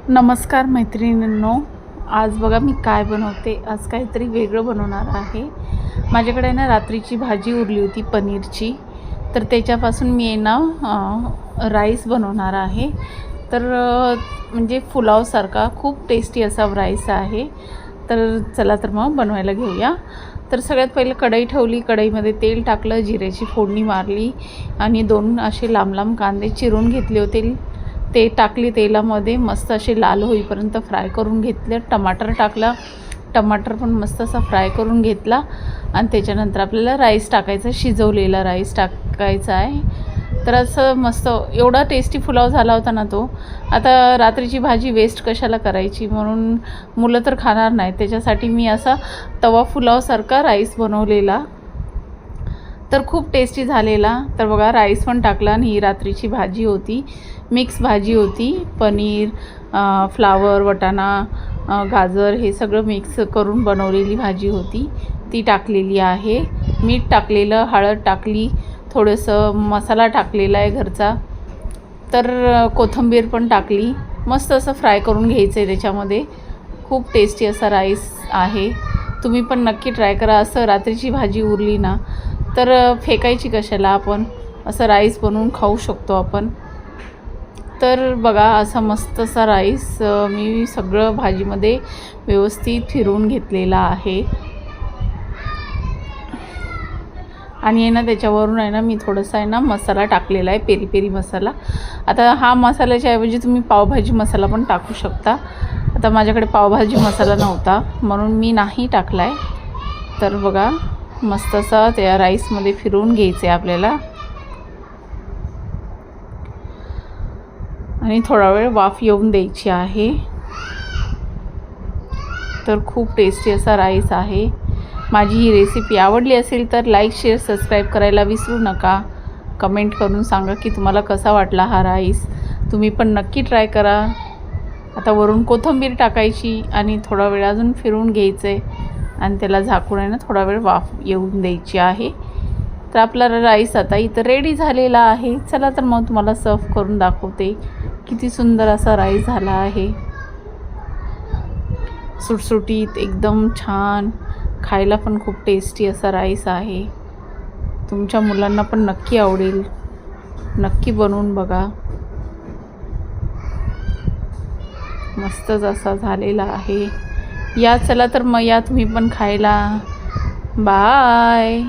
नमस्कार मैत्रिणींनो, आज बघा मी काय बनवते. आज काहीतरी वेगळं बनवणार आहे. माझ्याकडे ना रात्रीची भाजी उरली होती पनीरची, तर त्याच्यापासून मी राईस बनवणार आहे. तर म्हणजे पुलावसारखा खूप टेस्टी असा राईस आहे. तर चला तर मग बनवायला घेऊया. तर सगळ्यात पहिलं कढई ठेवली, कढईमध्ये तेल टाकलं, जिऱ्याची फोडणी मारली आणि 2 असे लांब लांब कांदे चिरून घेतले होते, ते टाकली तेलामध्ये. मस्त असे लाल होईपर्यंत फ्राय करून घेतले. टमाटर टाकला, टमाटर पण मस्त असा फ्राय करून घेतला आणि त्याच्यानंतर आपल्याला राईस टाकायचा, शिजवलेला राईस टाकायचा आहे. तर असं मस्त एवढा टेस्टी पुलाव झाला होता ना तो. आता रात्रीची भाजी वेस्ट कशाला करायची, म्हणून मुलं तर खाणार नाही, त्याच्यासाठी मी असा तवा पुलावसारखा राईस बनवलेला, तर खूप टेस्टी झालेला. तर बघा राईस पण टाकला आणि ही रात्रीची भाजी होती, मिक्स भाजी होती. पनीर, फ्लावर, वाटाणा, गाजर हे सगळं मिक्स करून बनवलेली भाजी होती, ती टाकलेली आहे. मीठ टाकलेलं, हळद टाकली, थोडंसं मसाला टाकलेला आहे घरचा. तर कोथिंबीर पण टाकली. मस्त असं फ्राय करून घ्यायचं आहे त्याच्यामध्ये. खूप टेस्टी असा राईस आहे. तुम्ही पण नक्की ट्राय करा. असं रात्रीची भाजी उरली ना तर फेकायची कशाला, आपण असं राईस बनवून खाऊ शकतो आपण. तर बघा असा मस्त असा राईस मी सगळं भाजीमध्ये व्यवस्थित फिरवून घेतलेला आहे. आणि त्याच्यावरून मी थोडासा मसाला टाकलेला आहे, पेरी पेरी मसाला. आता हा मसाल्याच्या ऐवजी तुम्ही पावभाजी मसाला पण टाकू शकता. आता माझ्याकडे पावभाजी मसाला नव्हता म्हणून मी नाही टाकला आहे. तर बघा मस्त असा त्या राईसमध्ये फिरवून घ्यायचं आहे आपल्याला आणि थोडा वेळ वाफ येऊन द्यायची आहे. तर खूप टेस्टी असा राईस आहे. माझी ही रेसिपी आवडली असेल तर लाईक, शेअर, सबस्क्राईब करायला विसरू नका. कमेंट करून सांगा की तुम्हाला कसा वाटला हा राईस. तुम्ही पण नक्की ट्राय करा. आता वरून कोथिंबीर टाकायची आणि थोडा वेळ अजून फिरवून घ्यायचं आहे आणि त्याला झाकून थोडा वेळ वाफ येऊन द्यायची आहे. तर आपला राईस आता इथं रेडी झालेला आहे. चला तर मग तुम्हाला सर्व करून दाखवते. किती सुंदर असा राईस झाला आहे, सुटसुटीत एकदम छान, खायला पण खूप टेस्टी असा राईस आहे. तुमच्या मुलांना पण नक्की आवडेल, नक्की बनवून बघा. मस्तच असा झालेला आहे. चला तर मग तुम्ही पण खायला. बाय.